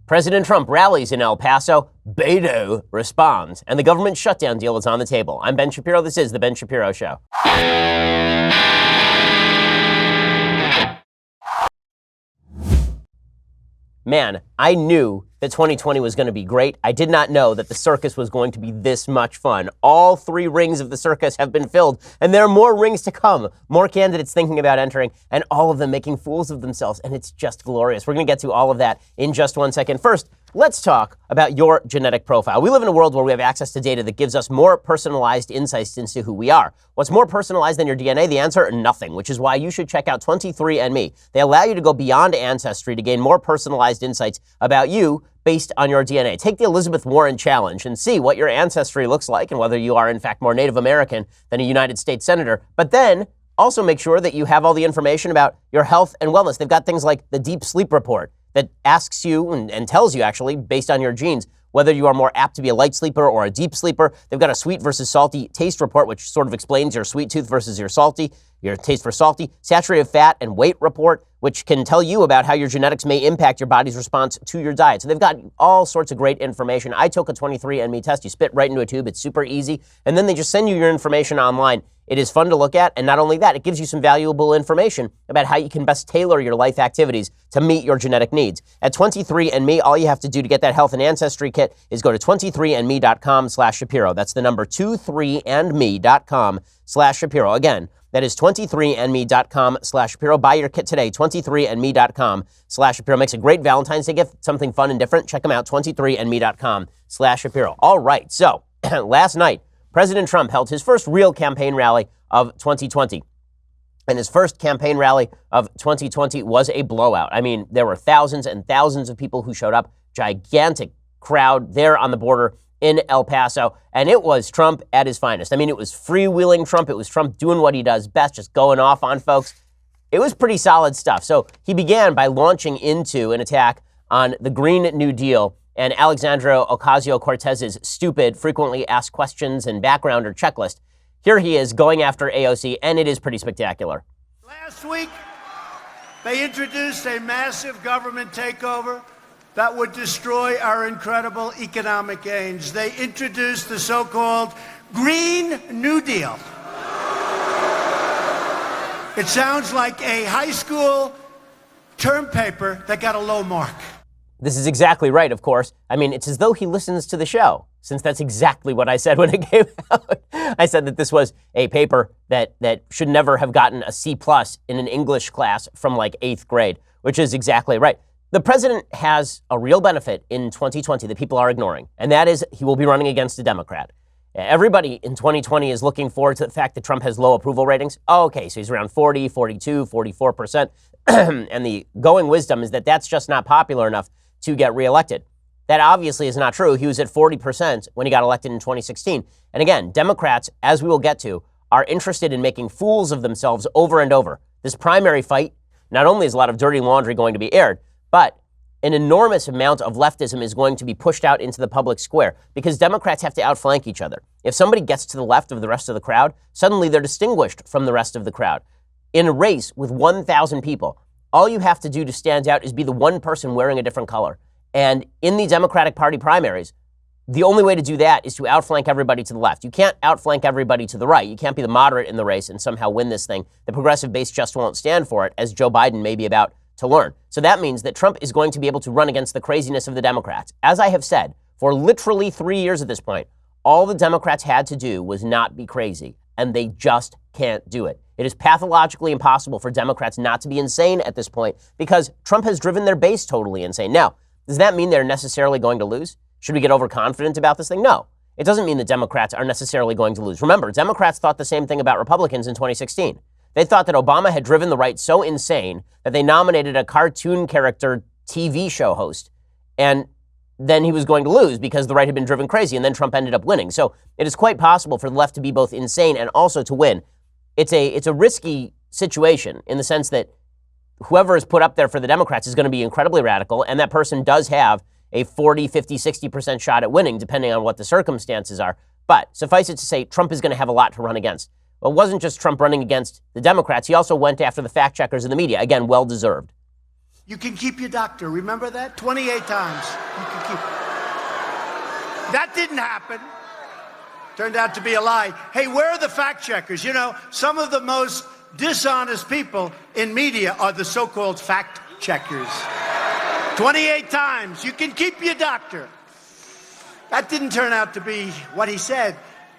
President Trump rallies in El Paso. Beto responds. And the government shutdown deal is on the table. I'm Ben Shapiro. This is The Ben Shapiro Show. Man, I knew that 2020 was going to be great. I did not know that the circus was going to be this much fun. All 3 rings of the circus have been filled, and there are more rings to come. More candidates thinking about entering, and all of them making fools of themselves, and it's just glorious. We're going to get to all of that in just 1 second. First, let's talk about your genetic profile. We live in a world where we have access to data that gives us more personalized insights into who we are. What's more personalized than your DNA? The answer, nothing, which is why you should check out 23andMe. They allow you to go beyond ancestry to gain more personalized insights about you based on your DNA. Take the Elizabeth Warren challenge and see what your ancestry looks like and whether you are, in fact, more Native American than a United States senator. But then also make sure that you have all the information about your health and wellness. They've got things like the Deep Sleep Report that asks you and tells you, actually, based on your genes, whether you are more apt to be a light sleeper or a deep sleeper. They've got a sweet versus salty taste report, which sort of explains your sweet tooth versus your taste for salty. Saturated fat and weight report, which can tell you about how your genetics may impact your body's response to your diet. So they've got all sorts of great information. I took a 23andMe test. You spit right into a tube. It's super easy. And then they just send you your information online. It is fun to look at, and not only that, it gives you some valuable information about how you can best tailor your life activities to meet your genetic needs. At 23andMe, all you have to do to get that health and ancestry kit is go to 23andme.com/Shapiro. That's the number 23andme.com/Shapiro. Again, that is 23andme.com/Shapiro. Buy your kit today, 23andme.com/Shapiro. Makes a great Valentine's Day gift, something fun and different. Check them out, 23andme.com/Shapiro. All right, so last night, President Trump held his first real campaign rally of 2020. And his first campaign rally of 2020 was a blowout. I mean, there were thousands and thousands of people who showed up, gigantic crowd there on the border in El Paso, and it was Trump at his finest. I mean, it was freewheeling Trump. It was Trump doing what he does best, just going off on folks. It was pretty solid stuff. So he began by launching into an attack on the Green New Deal and Alexandria Ocasio-Cortez's stupid, frequently asked questions and backgrounder checklist. Here he is going after AOC, and it is pretty spectacular. Last week, they introduced a massive government takeover that would destroy our incredible economic gains. They introduced the so-called Green New Deal. It sounds like a high school term paper that got a low mark. This is exactly right, of course. I mean, it's as though he listens to the show, since that's exactly what I said when it came out. I said that this was a paper that should never have gotten a C+ in an English class from like 8th grade, which is exactly right. The president has a real benefit in 2020 that people are ignoring, and that is he will be running against a Democrat. Everybody in 2020 is looking forward to the fact that Trump has low approval ratings. Oh, okay, so he's around 40, 42, 44%. And the going wisdom is that that's just not popular enough to get reelected. That obviously is not true. He was at 40% when he got elected in 2016. And again, Democrats, as we will get to, are interested in making fools of themselves over and over. This primary fight, not only is a lot of dirty laundry going to be aired, but an enormous amount of leftism is going to be pushed out into the public square because Democrats have to outflank each other. If somebody gets to the left of the rest of the crowd, suddenly they're distinguished from the rest of the crowd. In a race with 1,000 people, all you have to do to stand out is be the one person wearing a different color. And in the Democratic Party primaries, the only way to do that is to outflank everybody to the left. You can't outflank everybody to the right. You can't be the moderate in the race and somehow win this thing. The progressive base just won't stand for it, as Joe Biden may be about to learn. So that means that Trump is going to be able to run against the craziness of the Democrats. As I have said, for literally 3 years at this point, all the Democrats had to do was not be crazy, and they just can't do it. It is pathologically impossible for Democrats not to be insane at this point because Trump has driven their base totally insane. Now, does that mean they're necessarily going to lose? Should we get overconfident about this thing? No. It doesn't mean that Democrats are necessarily going to lose. Remember, Democrats thought the same thing about Republicans in 2016. They thought that Obama had driven the right so insane that they nominated a cartoon character TV show host, and then he was going to lose because the right had been driven crazy, and then Trump ended up winning. So it is quite possible for the left to be both insane and also to win. It's a risky situation in the sense that whoever is put up there for the Democrats is going to be incredibly radical, and that person does have a 40, 50, 60% shot at winning, depending on what the circumstances are. But suffice it to say, Trump is going to have a lot to run against. Well, it wasn't just Trump running against the Democrats. He also went after the fact checkers and the media. Again, well-deserved. You can keep your doctor. Remember that? 28 times. You can keep. That didn't happen. Turned out to be a lie. Hey, where are the fact checkers? You know, some of the most dishonest people in media are the so-called fact checkers. 28 times. You can keep your doctor. That didn't turn out to be what he said.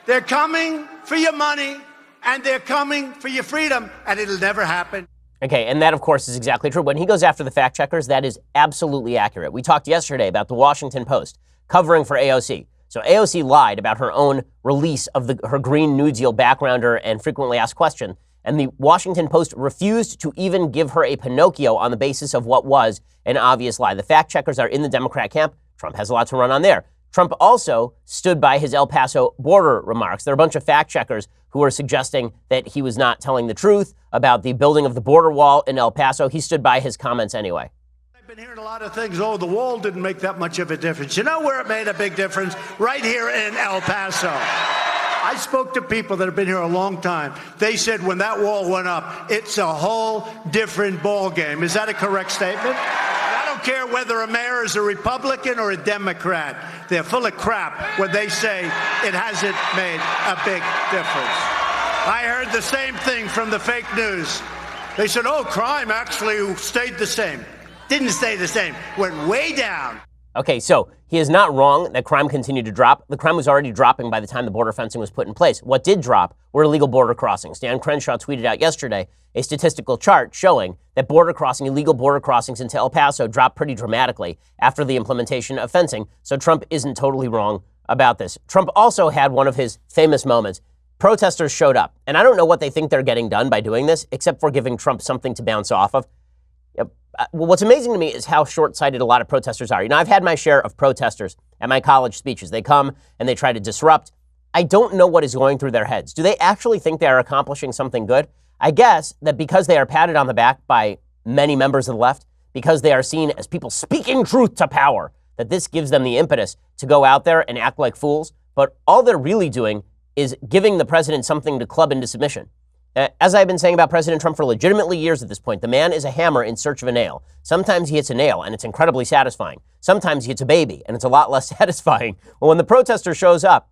They're coming for your money, and they're coming for your freedom, and it'll never happen. Okay, and that, of course, is exactly true. When he goes after the fact checkers, that is absolutely accurate. We talked yesterday about the Washington Post covering for AOC. So AOC lied about her own release of her Green New Deal backgrounder and frequently asked question. And the Washington Post refused to even give her a Pinocchio on the basis of what was an obvious lie. The fact checkers are in the Democrat camp. Trump has a lot to run on there. Trump also stood by his El Paso border remarks. There are a bunch of fact checkers who are suggesting that he was not telling the truth about the building of the border wall in El Paso. He stood by his comments anyway. I've been hearing a lot of things. Oh, the wall didn't make that much of a difference. You know where it made a big difference? Right here in El Paso. I spoke to people that have been here a long time. They said when that wall went up, it's a whole different ball game. Is that a correct statement? I don't care whether a mayor is a Republican or a Democrat. They're full of crap when they say it hasn't made a big difference. I heard the same thing from the fake news. They said, oh, crime actually stayed the same. Didn't stay the same. Went way down. Okay, so he is not wrong that crime continued to drop. The crime was already dropping by the time the border fencing was put in place. What did drop were illegal border crossings. Dan Crenshaw tweeted out yesterday a statistical chart showing that illegal border crossings into El Paso dropped pretty dramatically after the implementation of fencing. So Trump isn't totally wrong about this. Trump also had one of his famous moments. Protesters showed up, and I don't know what they think they're getting done by doing this, except for giving Trump something to bounce off of. Well, what's amazing to me is how short-sighted a lot of protesters are. You know, I've had my share of protesters at my college speeches. They come and they try to disrupt. I don't know what is going through their heads. Do they actually think they are accomplishing something good? I guess that because they are patted on the back by many members of the left, because they are seen as people speaking truth to power, that this gives them the impetus to go out there and act like fools. But all they're really doing is giving the president something to club into submission. As I've been saying about President Trump for legitimately years at this point, the man is a hammer in search of a nail. Sometimes he hits a nail, and it's incredibly satisfying. Sometimes he hits a baby, and it's a lot less satisfying. Well, when the protester shows up,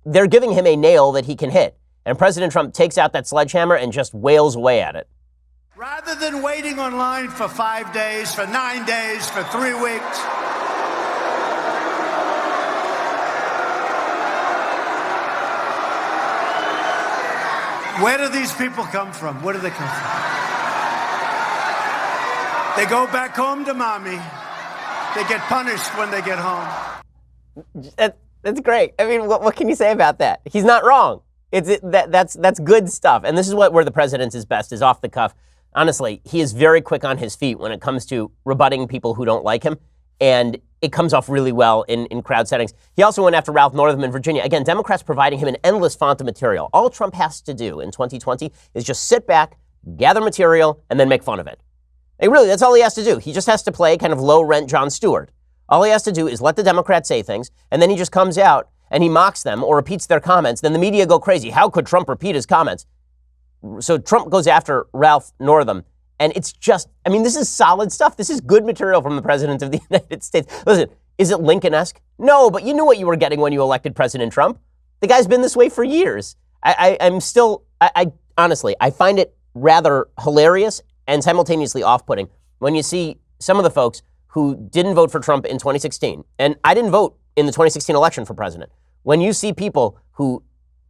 they're giving him a nail that he can hit. And President Trump takes out that sledgehammer and just wails away at it. Rather than waiting online for 5 days, for 9 days, for 3 weeks, where do these people come from? Where do they come from? They go back home to mommy. They get punished when they get home. That's great. I mean, what can you say about that? He's not wrong. That's good stuff. And this is where the president is best, is off the cuff. Honestly, he is very quick on his feet when it comes to rebutting people who don't like him. And it comes off really well in crowd settings. He also went after Ralph Northam in Virginia. Again, Democrats providing him an endless font of material. All Trump has to do in 2020 is just sit back, gather material, and then make fun of it. That's all he has to do. He just has to play kind of low-rent Jon Stewart. All he has to do is let the Democrats say things, and then he just comes out and he mocks them or repeats their comments. Then the media go crazy. How could Trump repeat his comments? So Trump goes after Ralph Northam. And it's just, this is solid stuff. This is good material from the President of the United States. Listen, is it Lincoln-esque? No, but you knew what you were getting when you elected President Trump. The guy's been this way for years. Honestly, I find it rather hilarious and simultaneously off-putting when you see some of the folks who didn't vote for Trump in 2016. And I didn't vote in the 2016 election for president. When you see people who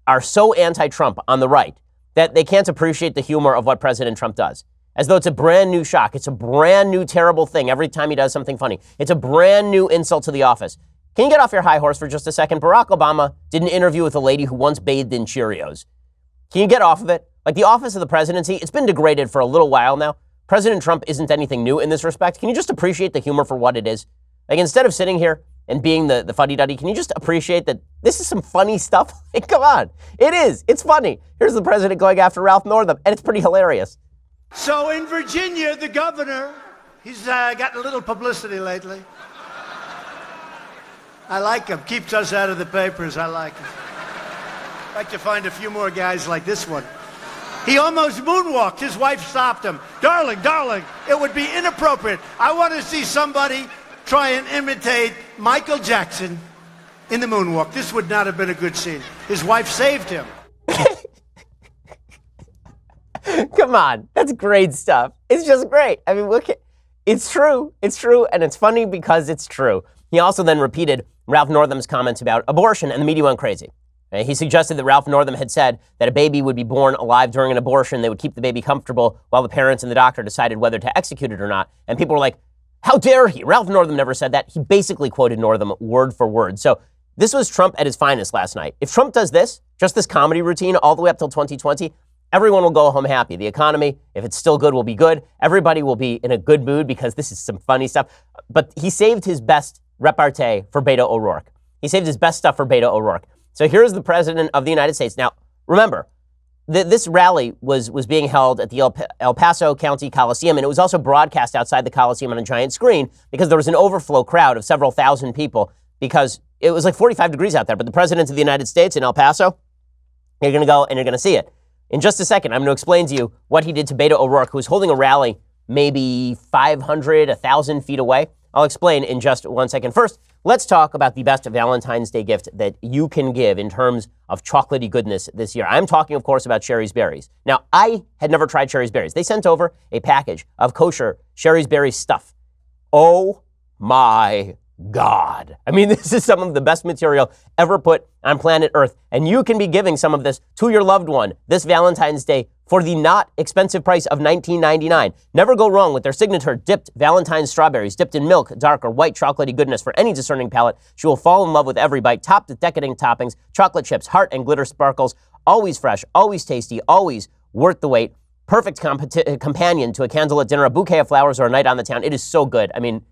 are so anti-Trump on the right that they can't appreciate the humor of what President Trump does. As though it's a brand new shock. It's a brand new terrible thing every time he does something funny. It's a brand new insult to the office. Can you get off your high horse for just a second? Barack Obama did an interview with a lady who once bathed in Cheerios. Can you get off of it? Like the office of the presidency, it's been degraded for a little while now. President Trump isn't anything new in this respect. Can you just appreciate the humor for what it is? Like instead of sitting here and being the fuddy-duddy, can you just appreciate that this is some funny stuff? Like, come on. It is. It's funny. Here's the president going after Ralph Northam, and it's pretty hilarious. So in Virginia, the governor, he's gotten a little publicity lately. I like him. Keeps us out of the papers. I like him. I'd like to find a few more guys like this one. He almost moonwalked. His wife stopped him. Darling, darling, it would be inappropriate. I want to see somebody try and imitate Michael Jackson in the moonwalk. This would not have been a good scene. His wife saved him. Come on, that's great stuff. It's just great. I mean, look, it's true, and it's funny because it's true. He also then repeated Ralph Northam's comments about abortion, and the media went crazy. He suggested that Ralph Northam had said that a baby would be born alive during an abortion. They would keep the baby comfortable while the parents and the doctor decided whether to execute it or not. And people were like, how dare he? Ralph Northam never said that. He basically quoted Northam word for word. So this was Trump at his finest last night. If Trump does this, just this comedy routine all the way up till 2020, everyone will go home happy. The economy, if it's still good, will be good. Everybody will be in a good mood because this is some funny stuff. But he saved his best repartee for Beto O'Rourke. He saved his best stuff for Beto O'Rourke. So here's the president of the United States. Now, remember, this rally was being held at the El Paso County Coliseum, and it was also broadcast outside the Coliseum on a giant screen because there was an overflow crowd of several thousand people because it was like 45 degrees out there. But the president of the United States in El Paso, you're going to go and you're going to see it. In just a second, I'm going to explain to you what he did to Beto O'Rourke, who was holding a rally maybe 500, 1,000 feet away. I'll explain in just 1 second. First, let's talk about the best Valentine's Day gift that you can give in terms of chocolatey goodness this year. I'm talking, of course, about Sherry's Berries. Now, I had never tried Sherry's Berries. They sent over a package of kosher Sherry's Berries stuff. Oh my God. I mean, this is some of the best material ever put on planet Earth, and you can be giving some of this to your loved one this Valentine's Day for the not expensive price of $19.99. Never go wrong with their signature dipped Valentine's strawberries, dipped in milk, dark or white chocolatey goodness for any discerning palate. She will fall in love with every bite, topped with decadent toppings, chocolate chips, heart and glitter sparkles, always fresh, always tasty, always worth the wait. Perfect companion to a candle at dinner, a bouquet of flowers, or a night on the town. It is so good. I mean,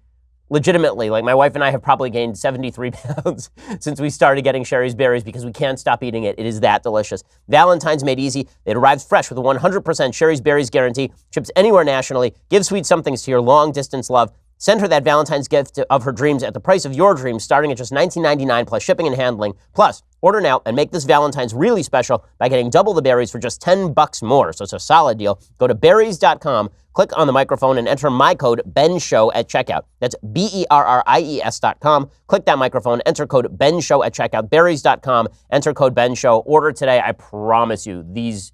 legitimately, like my wife and I have probably gained 73 pounds since we started getting Sherry's Berries because we can't stop eating it. It is that delicious. Valentine's made easy. It arrives fresh with a 100% Sherry's Berries guarantee. Ships anywhere nationally. Give sweet somethings to your long-distance love. Send her that Valentine's gift of her dreams at the price of your dreams, starting at just $19.99 plus shipping and handling. Plus, order now and make this Valentine's really special by getting double the berries for just $10 more. So it's a solid deal. Go to berries.com, click on the microphone, and enter my code BENSHOW at checkout. That's BERRIES.com. Click that microphone, enter code BENSHOW at checkout. Berries.com, enter code BENSHOW. Order today. I promise you, these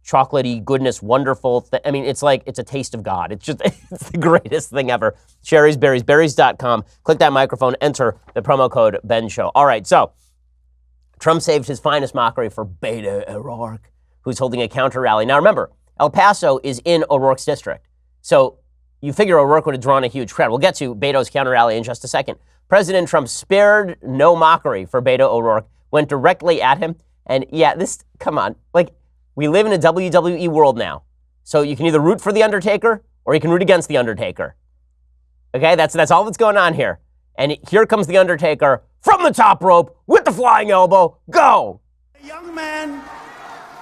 chocolatey goodness, wonderful. I mean, it's like, it's a taste of God. It's just, it's the greatest thing ever. Sherry's Berries, berries.com. Click that microphone, enter the promo code BENSHOW. All right, so Trump saved his finest mockery for Beto O'Rourke, who's holding a counter rally. Now remember, El Paso is in O'Rourke's district. So you figure O'Rourke would have drawn a huge crowd. We'll get to Beto's counter rally in just a second. President Trump spared no mockery for Beto O'Rourke, went directly at him. And yeah, come on, like, we live in a WWE world now. So you can either root for The Undertaker or you can root against The Undertaker. Okay, that's all that's going on here. And here comes The Undertaker from the top rope with the flying elbow. Go! A young man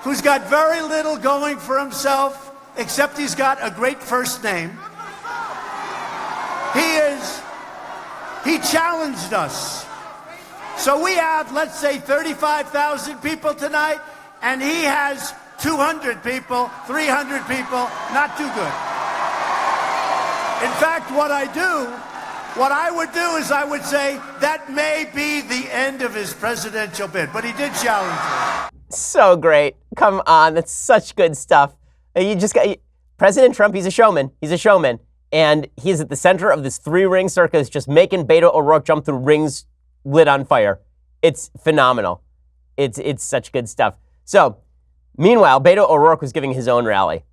who's got very little going for himself, except he's got a great first name. He challenged us. So we have, let's say, 35,000 people tonight, and he has 200 people, 300 people, not too good. In fact, what I would do is I would say that may be the end of his presidential bid, but he did challenge it. So great. Come on, that's such good stuff. President Trump, he's a showman. He's a showman. And he's at the center of this 3-ring circus, just making Beto O'Rourke jump through rings lit on fire. It's phenomenal. It's such good stuff. So, meanwhile, Beto O'Rourke was giving his own rally.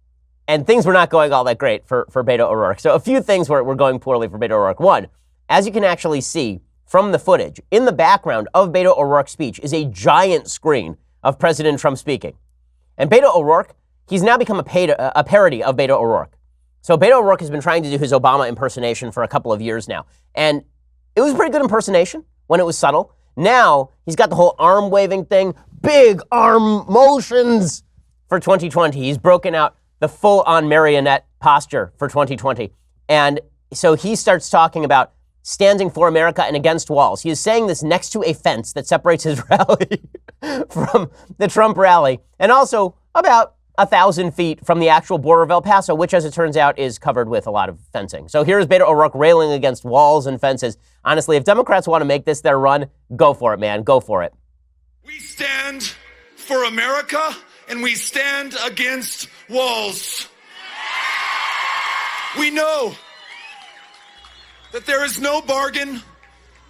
And things were not going all that great for Beto O'Rourke. So a few things were going poorly for Beto O'Rourke. One, as you can actually see from the footage, in the background of Beto O'Rourke's speech is a giant screen of President Trump speaking. And Beto O'Rourke, he's now become a parody of Beto O'Rourke. So Beto O'Rourke has been trying to do his Obama impersonation for a couple of years now. And it was a pretty good impersonation when it was subtle. Now, he's got the whole arm waving thing, big arm motions for 2020. He's broken out the full-on marionette posture for 2020. And so he starts talking about standing for America and against walls. He is saying this next to a fence that separates his rally from the Trump rally, and also about 1,000 feet from the actual border of El Paso, which, as it turns out, is covered with a lot of fencing. So here's Beto O'Rourke railing against walls and fences. Honestly, if Democrats want to make this their run, go for it, man. Go for it. We stand for America, and we stand against walls. We know that there is no bargain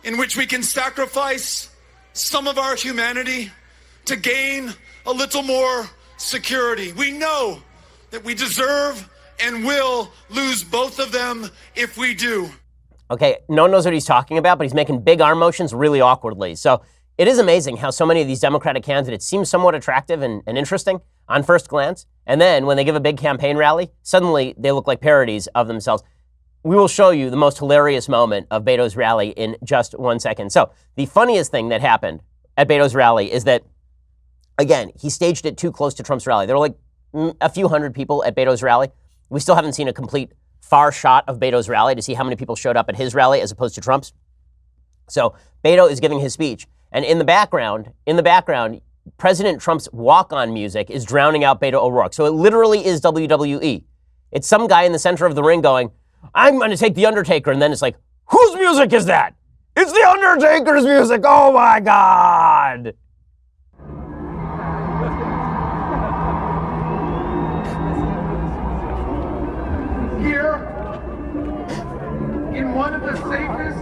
in which we can sacrifice some of our humanity to gain a little more security. We know that we deserve and will lose both of them if we do. Okay, no one knows what he's talking about, but he's making big arm motions really awkwardly. So it is amazing how so many of these Democratic candidates seem somewhat attractive and interesting on first glance. And then when they give a big campaign rally, suddenly they look like parodies of themselves. We will show you the most hilarious moment of Beto's rally in just 1 second. So the funniest thing that happened at Beto's rally is that, again, he staged it too close to Trump's rally. There were like a few hundred people at Beto's rally. We still haven't seen a complete far shot of Beto's rally to see how many people showed up at his rally as opposed to Trump's. So Beto is giving his speech. And in the background, President Trump's walk-on music is drowning out Beto O'Rourke. So it literally is WWE. It's some guy in the center of the ring going, I'm going to take The Undertaker. And then it's like, whose music is that? It's The Undertaker's music. Oh, my God. Here, in one of the safest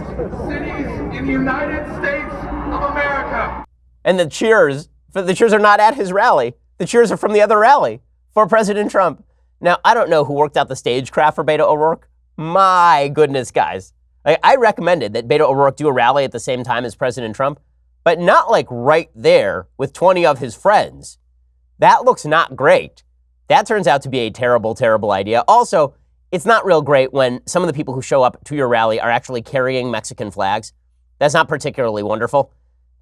cities in the United States of America. And the cheers are not at his rally. The cheers are from the other rally for President Trump. Now, I don't know who worked out the stagecraft for Beto O'Rourke. My goodness, guys. I recommended that Beto O'Rourke do a rally at the same time as President Trump, but not like right there with 20 of his friends. That looks not great. That turns out to be a terrible, terrible idea. Also, it's not real great when some of the people who show up to your rally are actually carrying Mexican flags. That's not particularly wonderful.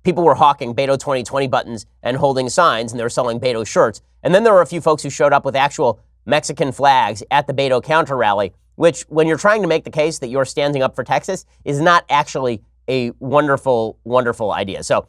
People were hawking Beto 2020 buttons and holding signs, and they were selling Beto shirts. And then there were a few folks who showed up with actual Mexican flags at the Beto counter rally, which, when you're trying to make the case that you're standing up for Texas, is not actually a wonderful, wonderful idea. So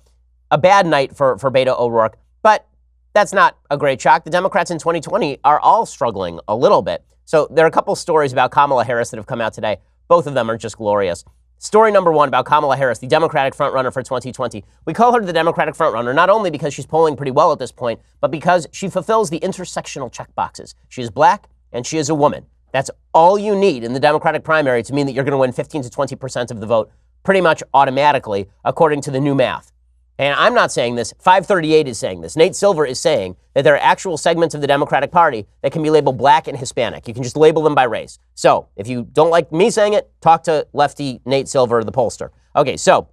a bad night for Beto O'Rourke, but that's not a great shock. The Democrats in 2020 are all struggling a little bit. So there are a couple stories about Kamala Harris that have come out today. Both of them are just glorious. Story number one about Kamala Harris, the Democratic frontrunner for 2020. We call her the Democratic frontrunner not only because she's polling pretty well at this point, but because she fulfills the intersectional checkboxes. She is black and she is a woman. That's all you need in the Democratic primary to mean that you're going to win 15 to 20% of the vote pretty much automatically, according to the new math. And I'm not saying this. 538 is saying this. Nate Silver is saying that there are actual segments of the Democratic Party that can be labeled black and Hispanic. You can just label them by race. So if you don't like me saying it, talk to lefty Nate Silver, the pollster. Okay, so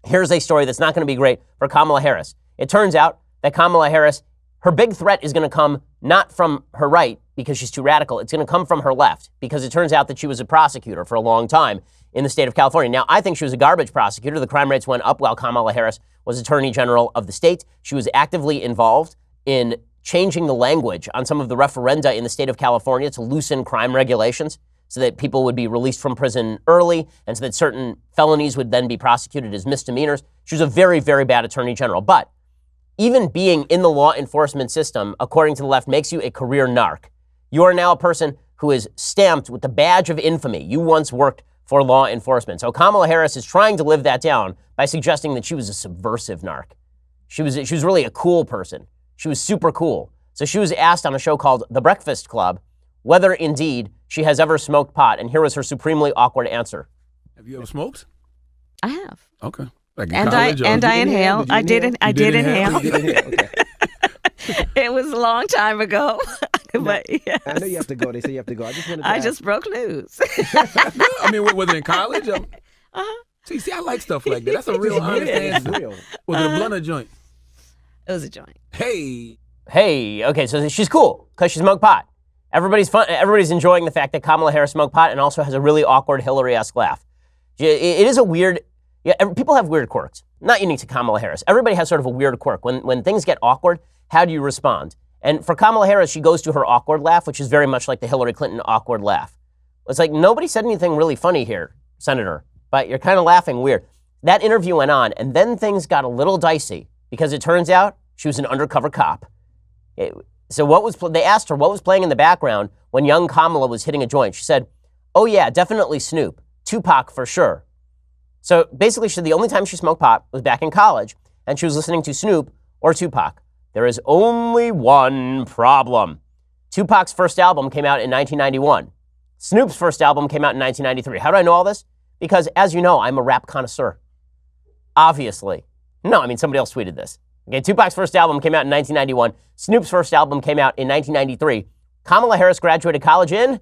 here's a story that's not going to be great for Kamala Harris. It turns out that Kamala Harris, her big threat is going to come not from her right because she's too radical. It's going to come from her left because it turns out that she was a prosecutor for a long time in the state of California. Now, I think she was a garbage prosecutor. The crime rates went up while Kamala Harris was Attorney General of the state. She was actively involved in changing the language on some of the referenda in the state of California to loosen crime regulations so that people would be released from prison early and so that certain felonies would then be prosecuted as misdemeanors. She was a very, very bad Attorney General. But even being in the law enforcement system, according to the left, makes you a career narc. You are now a person who is stamped with the badge of infamy. You once worked for law enforcement. So Kamala Harris is trying to live that down by suggesting that she was a subversive narc. She was really a cool person. She was super cool. So she was asked on a show called The Breakfast Club whether indeed she has ever smoked pot. And here was her supremely awkward answer. Have you ever smoked? I have. Okay. Like in And college, I inhaled. I did inhale. Okay. It was a long time ago. But yes. I know you have to go. They say you have to go. I just wanted to I ask. just broke news. I mean, was it in college? See, I like stuff like that. That's a real honest answer. It's real. Was it a blunt or joint? It was a joint. Hey. Hey, okay, so she's cool because she smoked pot. Everybody's fun. Everybody's enjoying the fact that Kamala Harris smoked pot and also has a really awkward Hillary-esque laugh. It is a weird. Yeah, people have weird quirks. Not unique to Kamala Harris. Everybody has sort of a weird quirk. When things get awkward, how do you respond? And for Kamala Harris, she goes to her awkward laugh, which is very much like the Hillary Clinton awkward laugh. It's like, nobody said anything really funny here, Senator, but you're kind of laughing weird. That interview went on, and then things got a little dicey because it turns out she was an undercover cop. So they asked her what was playing in the background when young Kamala was hitting a joint. She said, "Oh yeah, definitely Snoop. Tupac for sure." So basically she said the only time she smoked pot was back in college, and she was listening to Snoop or Tupac. There is only one problem. Tupac's first album came out in 1991. Snoop's first album came out in 1993. How do I know all this? Because, as you know, I'm a rap connoisseur. Obviously. No, I mean, somebody else tweeted this. Okay, Tupac's first album came out in 1991. Snoop's first album came out in 1993. Kamala Harris graduated college in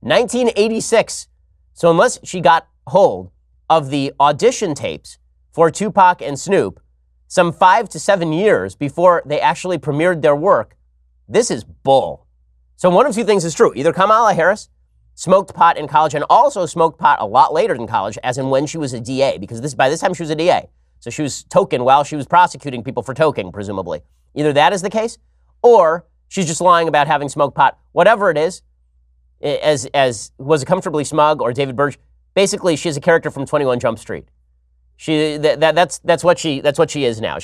1986. So unless she got hold of the audition tapes for Tupac and Snoop some 5 to 7 years before they actually premiered their work, this is bull. So one of two things is true. Either Kamala Harris smoked pot in college and also smoked pot a lot later than college, as in when she was a DA, because by this time she was a DA. So she was token while she was prosecuting people for toking, presumably. Either that is the case, or she's just lying about having smoked pot. Whatever it is, as was it Comfortably Smug or David Burge, basically she's a character from 21 Jump Street. That's what she is now.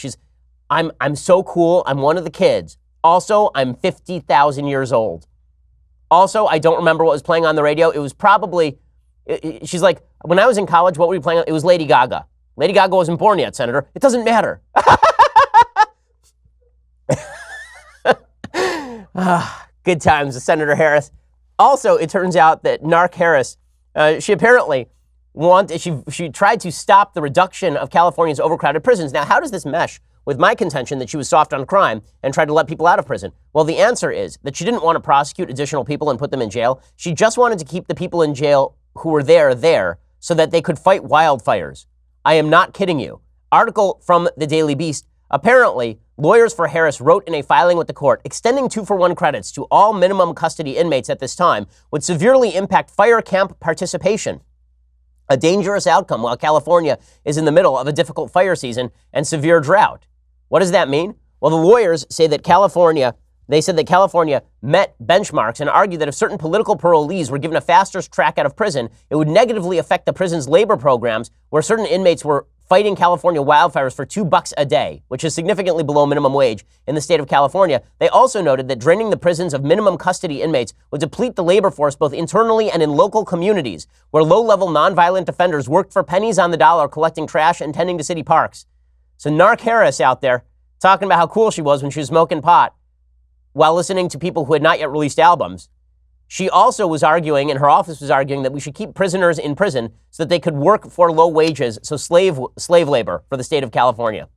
I'm so cool. I'm one of the kids. Also, I'm 50,000 years old. Also, I don't remember what was playing on the radio. It was probably, she's like, when I was in college, what were we playing? It was Lady Gaga. Lady Gaga wasn't born yet, Senator. It doesn't matter. Good times with Senator Harris. Also, it turns out that Narc Harris, she apparently she tried to stop the reduction of California's overcrowded prisons. Now, how does this mesh with my contention that she was soft on crime and tried to let people out of prison? Well, the answer is that she didn't want to prosecute additional people and put them in jail. She just wanted to keep the people in jail who were there so that they could fight wildfires. I am not kidding you. Article from the Daily Beast. Apparently, lawyers for Harris wrote in a filing with the court, extending 2-for-1 credits to all minimum custody inmates at this time would severely impact fire camp participation. A dangerous outcome while California is in the middle of a difficult fire season and severe drought. What does that mean? Well, the lawyers say that California met benchmarks and argued that if certain political parolees were given a faster track out of prison, it would negatively affect the prison's labor programs where certain inmates were fighting California wildfires for $2 a day, which is significantly below minimum wage in the state of California. They also noted that draining the prisons of minimum custody inmates would deplete the labor force both internally and in local communities where low-level nonviolent offenders worked for pennies on the dollar collecting trash and tending to city parks. So Narc Harris out there talking about how cool she was when she was smoking pot while listening to people who had not yet released albums. She also was arguing, and her office was arguing, that we should keep prisoners in prison so that they could work for low wages, so slave labor for the state of California.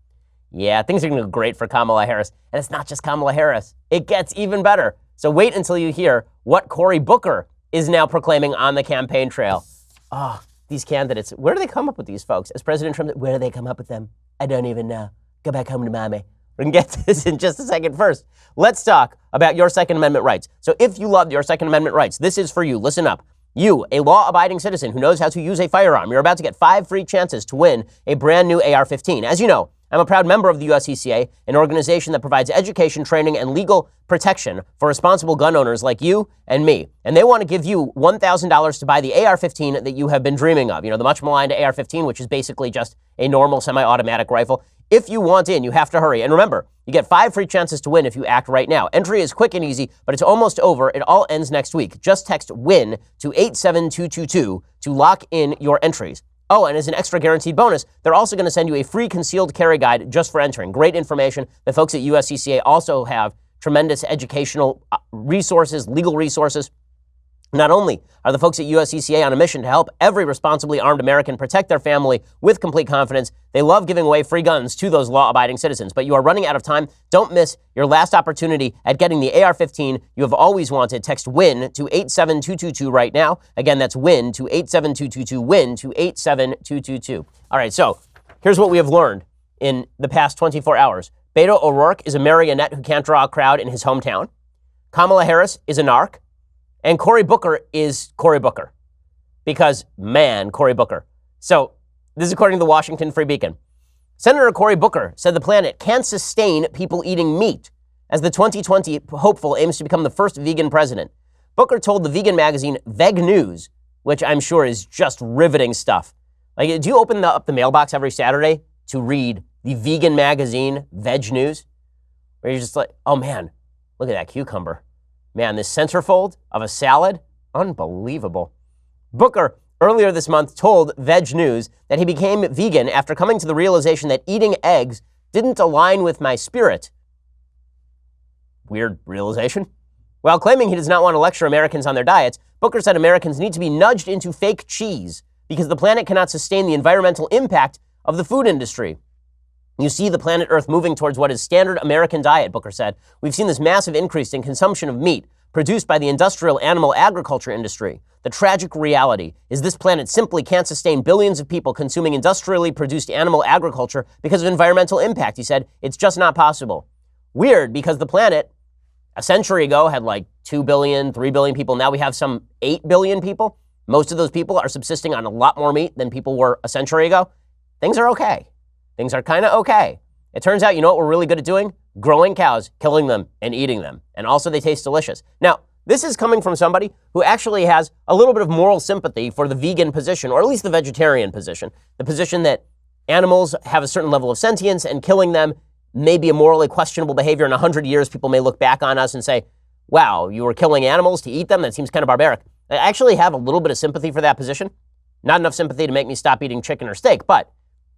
Yeah, things are going to go great for Kamala Harris. And it's not just Kamala Harris. It gets even better. So wait until you hear what Cory Booker is now proclaiming on the campaign trail. Oh, these candidates, where do they come up with these folks? As President Trump, where do they come up with them? I don't even know. Go back home to mommy. We're going to get to this in just a second. First, let's talk about your Second Amendment rights. So if you love your Second Amendment rights, this is for you. Listen up. You, a law-abiding citizen who knows how to use a firearm, you're about to get 5 free chances to win a brand new AR-15. As you know, I'm a proud member of the USCCA, an organization that provides education, training, and legal protection for responsible gun owners like you and me. And they want to give you $1,000 to buy the AR-15 that you have been dreaming of. You know, the much maligned AR-15, which is basically just a normal semi-automatic rifle. If you want in, you have to hurry. And remember, you get 5 free chances to win if you act right now. Entry is quick and easy, but it's almost over. It all ends next week. Just text WIN to 87222 to lock in your entries. Oh, and as an extra guaranteed bonus, they're also going to send you a free concealed carry guide just for entering. Great information. The folks at USCCA also have tremendous educational resources, legal resources. Not only are the folks at USCCA on a mission to help every responsibly armed American protect their family with complete confidence, they love giving away free guns to those law-abiding citizens. But you are running out of time. Don't miss your last opportunity at getting the AR-15 you have always wanted. Text WIN to 87222 right now. Again, that's WIN to 87222, WIN to 87222. All right, so here's what we have learned in the past 24 hours. Beto O'Rourke is a marionette who can't draw a crowd in his hometown. Kamala Harris is a narc. And Cory Booker is Cory Booker. Because, man, Cory Booker. So, this is according to the Washington Free Beacon. Senator Cory Booker said the planet can't sustain people eating meat as the 2020 hopeful aims to become the first vegan president. Booker told the vegan magazine Veg News, which I'm sure is just riveting stuff. Like, do you open up the mailbox every Saturday to read the vegan magazine Veg News? Where you're just like, oh man, Look at that cucumber. Man, this centerfold of a salad, unbelievable. Booker earlier this month told Veg News that he became vegan after coming to the realization that eating eggs didn't align with my spirit. Weird realization. While claiming he does not want to lecture Americans on their diets, Booker said Americans need to be nudged into fake cheese because the planet cannot sustain the environmental impact of the food industry. You see the planet Earth moving towards what is standard American diet, Booker said. We've seen this massive increase in consumption of meat produced by the industrial animal agriculture industry. The tragic reality is this planet simply can't sustain billions of people consuming industrially produced animal agriculture because of environmental impact, he said. It's just not possible. Weird, because the planet a century ago had like 2 billion, 3 billion people. Now we have some 8 billion people. Most of those people are subsisting on a lot more meat than people were a century ago. Things are okay. Things are kind of okay. It turns out, you know what we're really good at doing? Growing cows, killing them, and eating them. And also they taste delicious. Now, this is coming from somebody who actually has a little bit of moral sympathy for the vegan position, or at least the vegetarian position. The position that animals have a certain level of sentience and killing them may be a morally questionable behavior. In 100 years, people may look back on us and say, wow, you were killing animals to eat them? That seems kind of barbaric. I actually have a little bit of sympathy for that position. Not enough sympathy to make me stop eating chicken or steak, but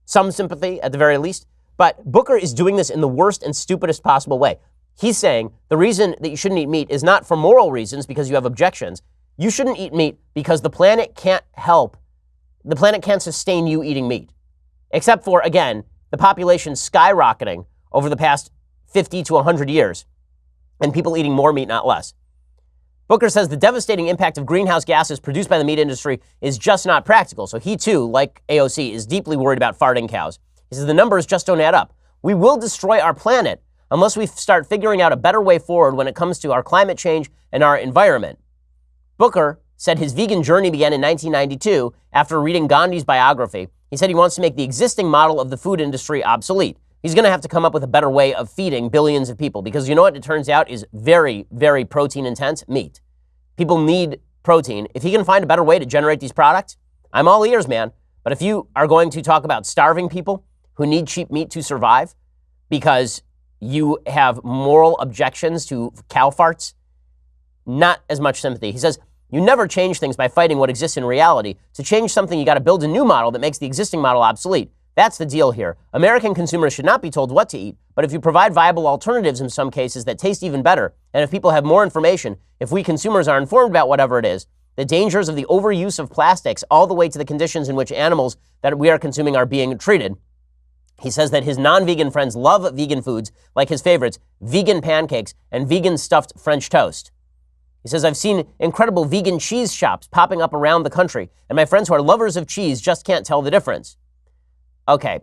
some sympathy at the very least. But Booker is doing this in the worst and stupidest possible way. He's saying the reason that you shouldn't eat meat is not for moral reasons because you have objections. You shouldn't eat meat because the planet can't sustain you eating meat. Except for, again, the population skyrocketing over the past 50 to 100 years and people eating more meat, not less. Booker says the devastating impact of greenhouse gases produced by the meat industry is just not practical. So he too, like AOC, is deeply worried about farting cows. He says the numbers just don't add up. We will destroy our planet unless we start figuring out a better way forward when it comes to our climate change and our environment. Booker said his vegan journey began in 1992 after reading Gandhi's biography. He said he wants to make the existing model of the food industry obsolete. He's going to have to come up with a better way of feeding billions of people because you know what it turns out is very, very protein intense? Meat. People need protein. If he can find a better way to generate these products, I'm all ears, man. But if you are going to talk about starving people who need cheap meat to survive because you have moral objections to cow farts, not as much sympathy. He says, you never change things by fighting what exists in reality. To change something, you got to build a new model that makes the existing model obsolete. That's the deal here. American consumers should not be told what to eat, but if you provide viable alternatives in some cases that taste even better, and if people have more information, if we consumers are informed about whatever it is, the dangers of the overuse of plastics all the way to the conditions in which animals that we are consuming are being treated. He says that his non-vegan friends love vegan foods, like his favorites, vegan pancakes and vegan stuffed French toast. He says, I've seen incredible vegan cheese shops popping up around the country, and my friends who are lovers of cheese just can't tell the difference. Okay,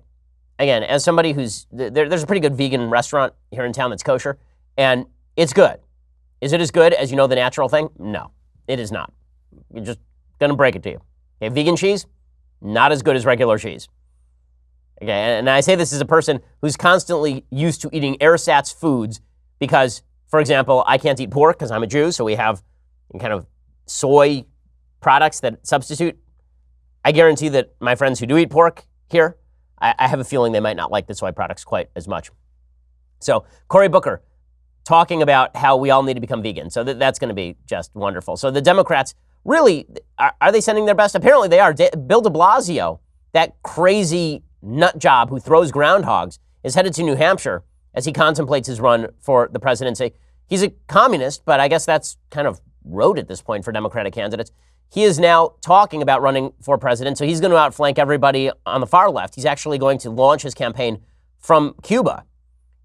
again, as somebody who's, there's a pretty good vegan restaurant here in town that's kosher, and it's good. Is it as good as, the natural thing? No, it is not. You're just going to break it to you. Okay, vegan cheese, not as good as regular cheese. Okay, and I say this as a person who's constantly used to eating ersatz foods because, for example, I can't eat pork because I'm a Jew, so we have kind of soy products that substitute. I guarantee that my friends who do eat pork here, I have a feeling they might not like the soy products quite as much. So Cory Booker talking about how we all need to become vegan. So that's going to be just wonderful. So the Democrats really, are they sending their best? Apparently they are. Bill de Blasio, that crazy nut job who throws groundhogs, is headed to New Hampshire as he contemplates his run for the presidency. He's a communist, but I guess that's kind of rote at this point for Democratic candidates. He is now talking about running for president, so he's going to outflank everybody on the far left. He's actually going to launch his campaign from Cuba.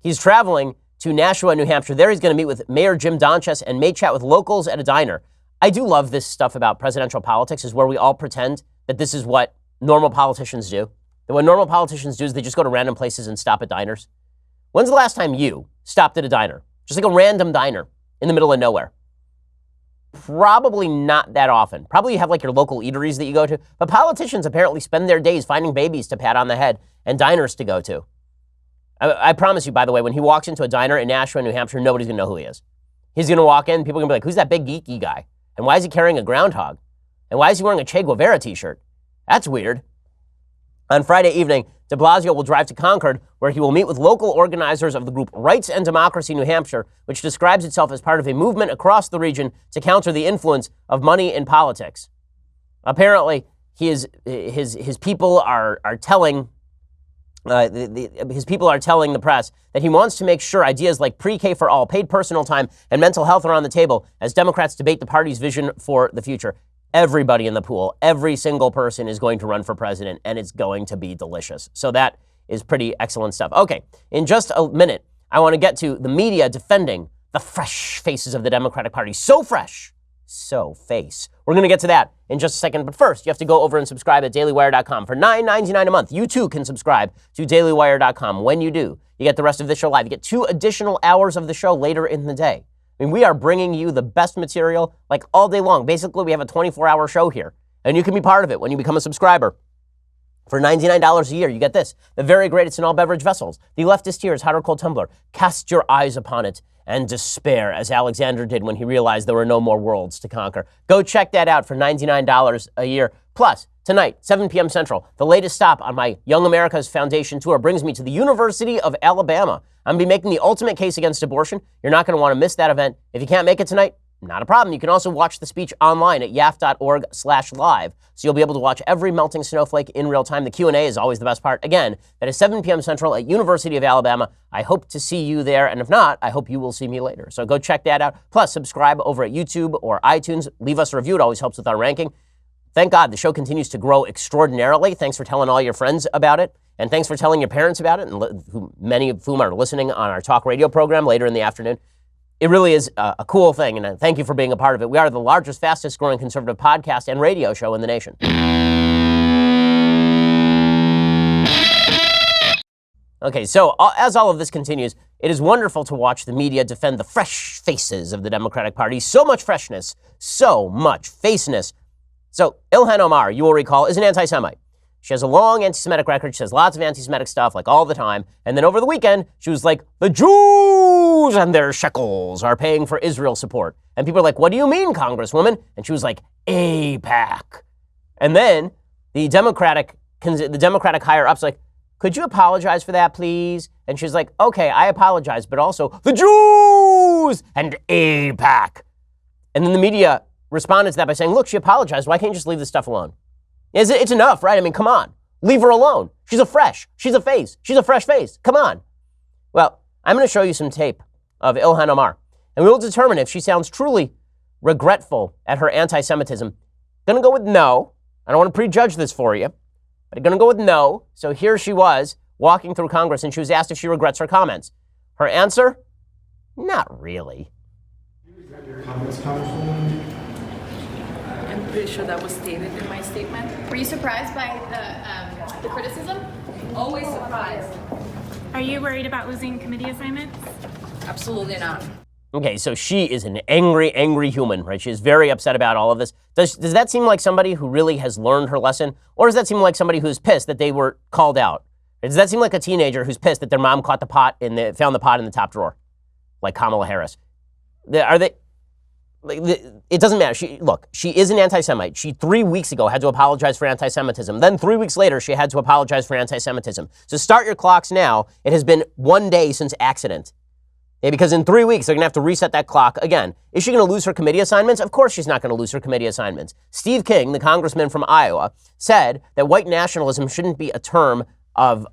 He's traveling to Nashua, New Hampshire. There he's going to meet with Mayor Jim Donches and may chat with locals at a diner. I do love this stuff about presidential politics, is where we all pretend that this is what normal politicians do. That what normal politicians do is they just go to random places and stop at diners. When's the last time you stopped at a diner? Just like a random diner in the middle of nowhere. Probably not that often. Probably you have like your local eateries that you go to. But politicians apparently spend their days finding babies to pat on the head and diners to go to. I promise you, by the way, when he walks into a diner in Nashua, New Hampshire, nobody's going to know who he is. He's going to walk in, people are going to be like, who's that big geeky guy? And why is he carrying a groundhog? And why is he wearing a Che Guevara t-shirt? That's weird. On Friday evening, de Blasio will drive to Concord, where he will meet with local organizers of the group Rights and Democracy New Hampshire, which describes itself as part of a movement across the region to counter the influence of money in politics. Apparently, his people are telling the press that he wants to make sure ideas like pre-K for all, paid personal time, and mental health are on the table as Democrats debate the party's vision for the future. Everybody in the pool, every single person is going to run for president, and it's going to be delicious. So that is pretty excellent stuff. Okay, in just a minute, I want to get to the media defending the fresh faces of the Democratic Party. So fresh, so face. We're going to get to that in just a second. But first, you have to go over and subscribe at dailywire.com. For $9.99 a month, you too can subscribe to dailywire.com. When you do, you get the rest of the show live. You get 2 additional hours of the show later in the day. I mean, we are bringing you the best material like all day long. Basically, we have a 24-hour show here, and you can be part of it when you become a subscriber. For $99 a year, you get this: the very greatest in all beverage vessels, the leftist tears hot or cold tumbler. Cast your eyes upon it and despair, as Alexander did when he realized there were no more worlds to conquer. Go check that out for $99 a year. Plus, tonight, 7 p.m. Central, the latest stop on my Young America's Foundation tour brings me to the University of Alabama. I'm going to be making the ultimate case against abortion. You're not going to want to miss that event. If you can't make it tonight, not a problem. You can also watch the speech online at yaf.org/live. So you'll be able to watch every melting snowflake in real time. The Q&A is always the best part. Again, that is 7 p.m. Central at University of Alabama. I hope to see you there. And if not, I hope you will see me later. So go check that out. Plus, subscribe over at YouTube or iTunes. Leave us a review. It always helps with our ranking. Thank God the show continues to grow extraordinarily. Thanks for telling all your friends about it. And thanks for telling your parents about it, and many of whom are listening on our talk radio program later in the afternoon. It really is a cool thing, and thank you for being a part of it. We are the largest, fastest growing conservative podcast and radio show in the nation. Okay, so as all of this continues, it is wonderful to watch the media defend the fresh faces of the Democratic Party. So much freshness, so much faceness. So Ilhan Omar, you will recall, is an anti-Semite. She has a long anti-Semitic record. She says lots of anti-Semitic stuff, like all the time. And then over the weekend, she was like, the Jews and their shekels are paying for Israel support. And people are like, what do you mean, Congresswoman? And she was like, AIPAC. And then the Democratic higher-ups like, could you apologize for that, please? And she's like, okay, I apologize, but also the Jews and AIPAC. And then the media responded to that by saying, look, she apologized. Why can't you just leave this stuff alone? It's enough, right? I mean, come on. Leave her alone. She's a fresh face. Come on. Well, I'm going to show you some tape of Ilhan Omar, and we will determine if she sounds truly regretful at her anti-Semitism. Going to go with no. I don't want to prejudge this for you, but I'm going to go with no. So here she was walking through Congress, and she was asked if she regrets her comments. Her answer? Not really. You regret your comments, Congresswoman? I'm pretty sure that was stated in my statement. Were you surprised by the criticism? Always surprised. Are you worried about losing committee assignments? Absolutely not. Okay, so she is an angry, angry human, right? She is very upset about all of this. Does that seem like somebody who really has learned her lesson? Or does that seem like somebody who's pissed that they were called out? Does that seem like a teenager who's pissed that their mom found the pot in the top drawer? Like Kamala Harris. It doesn't matter. She is an anti-Semite. She 3 weeks ago had to apologize for anti-Semitism. Then 3 weeks later, she had to apologize for anti-Semitism. So start your clocks now. It has been 1 day since accident. Okay, because in 3 weeks, they're going to have to reset that clock again. Is she going to lose her committee assignments? Of course she's not going to lose her committee assignments. Steve King, the congressman from Iowa, said that white nationalism shouldn't be a term of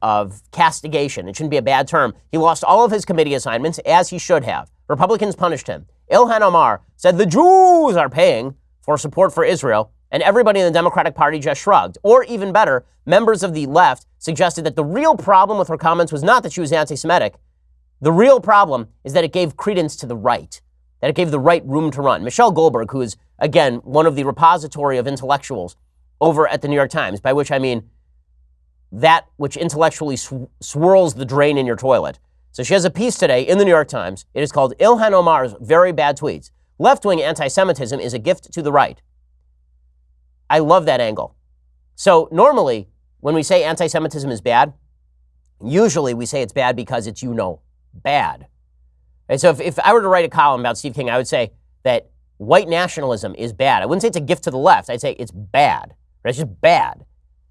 castigation. It shouldn't be a bad term. He lost all of his committee assignments, as he should have. Republicans punished him. Ilhan Omar said the Jews are paying for support for Israel, and everybody in the Democratic Party just shrugged. Or even better, members of the left suggested that the real problem with her comments was not that she was anti-Semitic. The real problem is that it gave credence to the right, that it gave the right room to run. Michelle Goldberg, who is, again, one of the repository of intellectuals over at the New York Times, by which I mean that which intellectually swirls the drain in your toilet. So she has a piece today in the New York Times. It is called Ilhan Omar's Very Bad Tweets. Left-wing anti-Semitism is a gift to the right. I love that angle. So normally, when we say anti-Semitism is bad, usually we say it's bad because it's, bad. And so if I were to write a column about Steve King, I would say that white nationalism is bad. I wouldn't say it's a gift to the left. I'd say it's bad. It's just bad.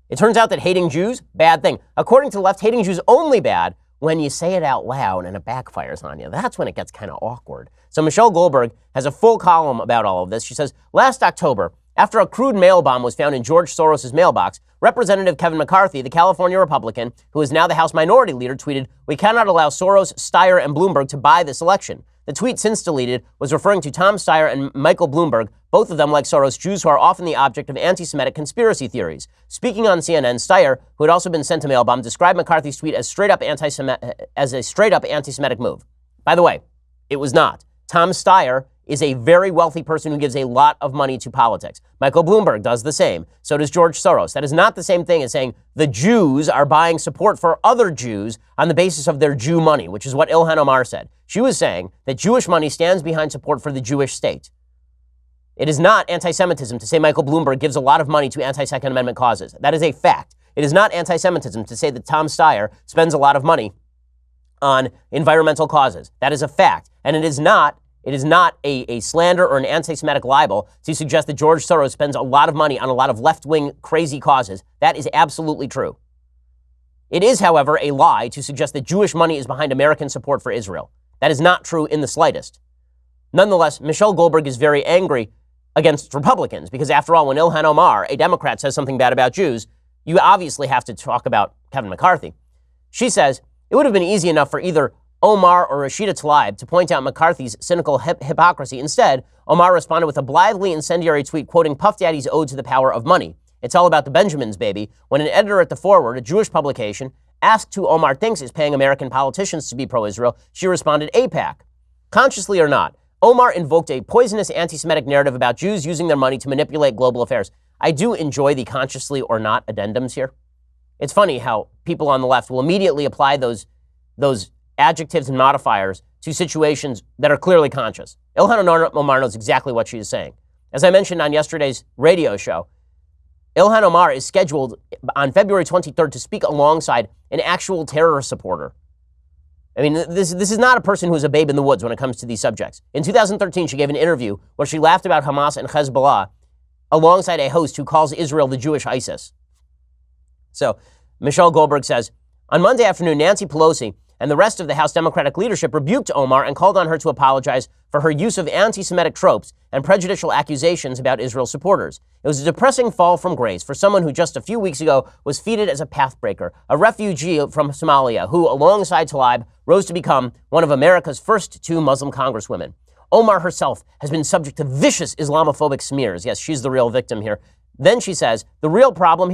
It turns out that hating Jews, bad thing. According to the left, hating Jews only bad when you say it out loud and it backfires on you. That's when it gets kind of awkward. So Michelle Goldberg has a full column about all of this. She says, last October, after a crude mail bomb was found in George Soros' mailbox, Representative Kevin McCarthy, the California Republican, who is now the House Minority Leader, tweeted, "We cannot allow Soros, Steyer, and Bloomberg to buy this election." The tweet, since deleted, was referring to Tom Steyer and Michael Bloomberg, both of them, like Soros, Jews who are often the object of anti-Semitic conspiracy theories. Speaking on CNN, Steyer, who had also been sent a mail bomb, described McCarthy's tweet as a straight-up anti-Semitic move. By the way, it was not. Tom Steyer is a very wealthy person who gives a lot of money to politics. Michael Bloomberg does the same. So does George Soros. That is not the same thing as saying the Jews are buying support for other Jews on the basis of their Jew money, which is what Ilhan Omar said. She was saying that Jewish money stands behind support for the Jewish state. It is not anti-Semitism to say Michael Bloomberg gives a lot of money to anti-Second Amendment causes. That is a fact. It is not anti-Semitism to say that Tom Steyer spends a lot of money on environmental causes. That is a fact. And it is not a slander or an anti-Semitic libel to suggest that George Soros spends a lot of money on a lot of left-wing crazy causes. That is absolutely true. It is, however, a lie to suggest that Jewish money is behind American support for Israel. That is not true in the slightest. Nonetheless, Michelle Goldberg is very angry against Republicans because, after all, when Ilhan Omar, a Democrat, says something bad about Jews, you obviously have to talk about Kevin McCarthy. She says it would have been easy enough for either Omar or Rashida Tlaib to point out McCarthy's cynical hypocrisy. Instead, Omar responded with a blithely incendiary tweet quoting Puff Daddy's ode to the power of money. It's all about the Benjamins, baby. When an editor at The Forward, a Jewish publication, asked who Omar thinks is paying American politicians to be pro-Israel, she responded, AIPAC. Consciously or not, Omar invoked a poisonous anti-Semitic narrative about Jews using their money to manipulate global affairs. I do enjoy the consciously or not addendums here. It's funny how people on the left will immediately apply those adjectives and modifiers to situations that are clearly conscious. Ilhan Omar knows exactly what she is saying. As I mentioned on yesterday's radio show, Ilhan Omar is scheduled on February 23rd to speak alongside an actual terror supporter. I mean, this is not a person who's a babe in the woods when it comes to these subjects. In 2013, she gave an interview where she laughed about Hamas and Hezbollah alongside a host who calls Israel the Jewish ISIS. So Michelle Goldberg says, on Monday afternoon, Nancy Pelosi and the rest of the House Democratic leadership rebuked Omar and called on her to apologize for her use of anti-Semitic tropes and prejudicial accusations about Israel supporters. It was a depressing fall from grace for someone who just a few weeks ago was feted as a pathbreaker, a refugee from Somalia who, alongside Tlaib, rose to become one of America's first two Muslim congresswomen. Omar herself has been subject to vicious Islamophobic smears. Yes, she's the real victim here. Then she says, the real problem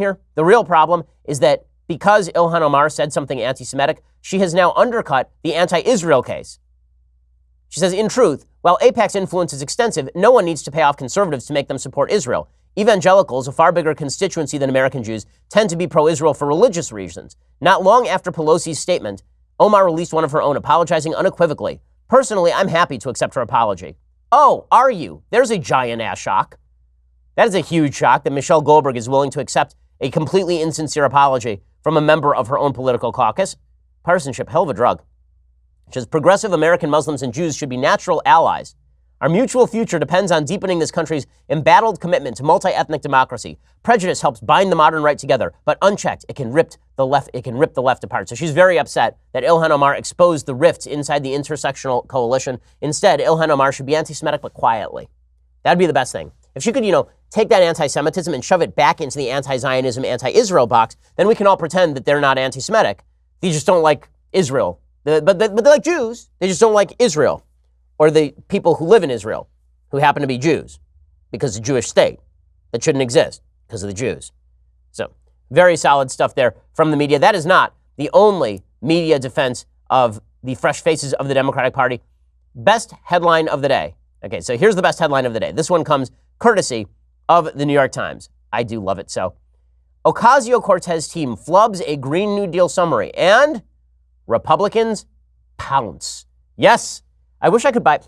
is that because Ilhan Omar said something anti-Semitic, she has now undercut the anti-Israel case. She says, in truth, while AIPAC's influence is extensive, no one needs to pay off conservatives to make them support Israel. Evangelicals, a far bigger constituency than American Jews, tend to be pro-Israel for religious reasons. Not long after Pelosi's statement, Omar released one of her own, apologizing unequivocally. Personally, I'm happy to accept her apology. Oh, are you? There's a giant-ass shock. That is a huge shock that Michelle Goldberg is willing to accept a completely insincere apology from a member of her own political caucus. Partisanship, hell of a drug. She says, progressive American Muslims and Jews should be natural allies. Our mutual future depends on deepening this country's embattled commitment to multi-ethnic democracy. Prejudice helps bind the modern right together, but unchecked, it can rip the left apart. So she's very upset that Ilhan Omar exposed the rifts inside the intersectional coalition. Instead, Ilhan Omar should be anti-Semitic, but quietly. That'd be the best thing. If she could, take that anti-Semitism and shove it back into the anti-Zionism, anti-Israel box, then we can all pretend that they're not anti-Semitic. They just don't like Israel. But they like Jews. They just don't like Israel or the people who live in Israel who happen to be Jews because it's a Jewish state that shouldn't exist because of the Jews. So very solid stuff there from the media. That is not the only media defense of the fresh faces of the Democratic Party. Best headline of the day. Okay, so here's the best headline of the day. This one comes courtesy of the New York Times. I do love it so. Ocasio-Cortez team flubs a Green New Deal summary and Republicans pounce. Yes, I wish I could buy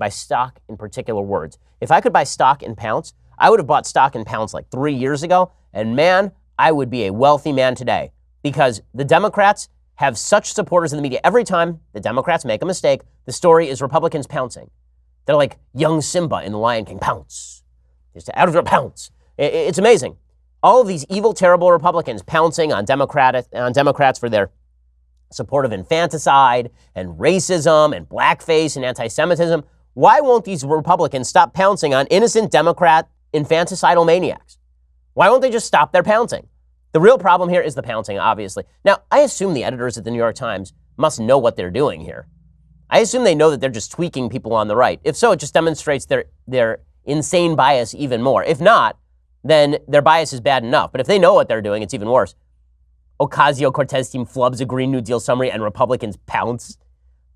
stock in particular words. If I could buy stock in pounce, I would have bought stock in pounce like 3 years ago. And man, I would be a wealthy man today because the Democrats have such supporters in the media. Every time the Democrats make a mistake, the story is Republicans pouncing. They're like young Simba in The Lion King. Pounce. Just out of your pounce. It's amazing. All of these evil, terrible Republicans pouncing on Democrats for their support of infanticide and racism and blackface and anti-Semitism. Why won't these Republicans stop pouncing on innocent Democrat infanticidal maniacs? Why won't they just stop their pouncing? The real problem here is the pouncing, obviously. Now, I assume the editors at the New York Times must know what they're doing here. I assume they know that they're just tweaking people on the right. If so, it just demonstrates their insane bias even more. If not, then their bias is bad enough. But if they know what they're doing, it's even worse. Ocasio-Cortez team flubs a Green New Deal summary and Republicans pounce.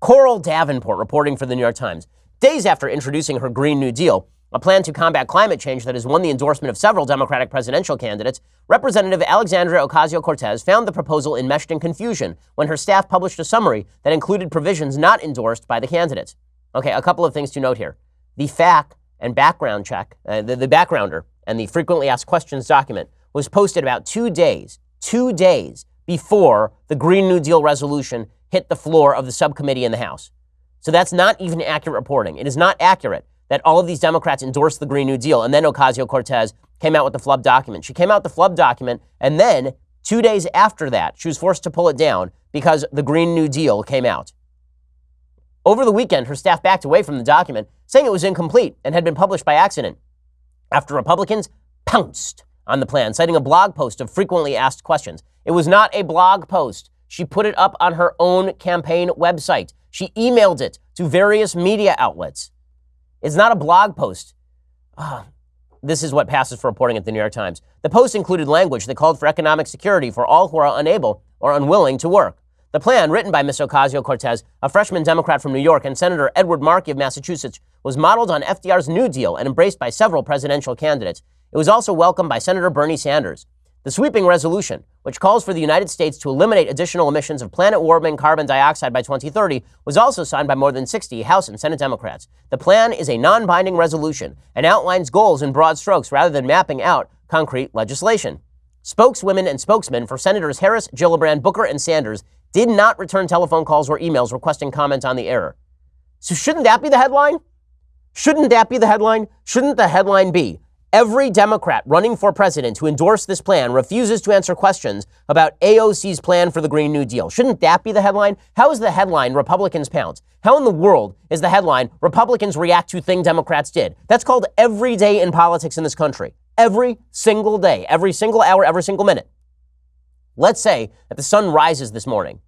Coral Davenport reporting for the New York Times. Days after introducing her Green New Deal, a plan to combat climate change that has won the endorsement of several Democratic presidential candidates, Representative Alexandria Ocasio-Cortez found the proposal enmeshed in confusion when her staff published a summary that included provisions not endorsed by the candidates. Okay, a couple of things to note here. The fact and background check, the backgrounder and the frequently asked questions document was posted about 2 days before the Green New Deal resolution hit the floor of the subcommittee in the House. So that's not even accurate reporting. It is not accurate that all of these Democrats endorsed the Green New Deal, and then Ocasio-Cortez came out with the flub document. She came out with the flub document, and then 2 days after that, she was forced to pull it down because the Green New Deal came out. Over the weekend, her staff backed away from the document, saying it was incomplete and had been published by accident, after Republicans pounced on the plan, citing a blog post of frequently asked questions. It was not a blog post. She put it up on her own campaign website. She emailed it to various media outlets. It's not a blog post. This is what passes for reporting at the New York Times. The post included language that called for economic security for all who are unable or unwilling to work. The plan, written by Ms. Ocasio-Cortez, a freshman Democrat from New York, and Senator Edward Markey of Massachusetts, was modeled on FDR's New Deal and embraced by several presidential candidates. It was also welcomed by Senator Bernie Sanders. The sweeping resolution, which calls for the United States to eliminate additional emissions of planet-warming carbon dioxide by 2030, was also signed by more than 60 House and Senate Democrats. The plan is a non-binding resolution and outlines goals in broad strokes rather than mapping out concrete legislation. Spokeswomen and spokesmen for Senators Harris, Gillibrand, Booker, and Sanders did not return telephone calls or emails requesting comment on the error. So shouldn't that be the headline? Shouldn't that be the headline? Shouldn't the headline be, every Democrat running for president who endorsed this plan refuses to answer questions about AOC's plan for the Green New Deal? Shouldn't that be the headline? How is the headline Republicans pounce? How in the world is the headline Republicans react to thing Democrats did? That's called every day in politics in this country. Every single day, every single hour, every single minute. Let's say that the sun rises this morning.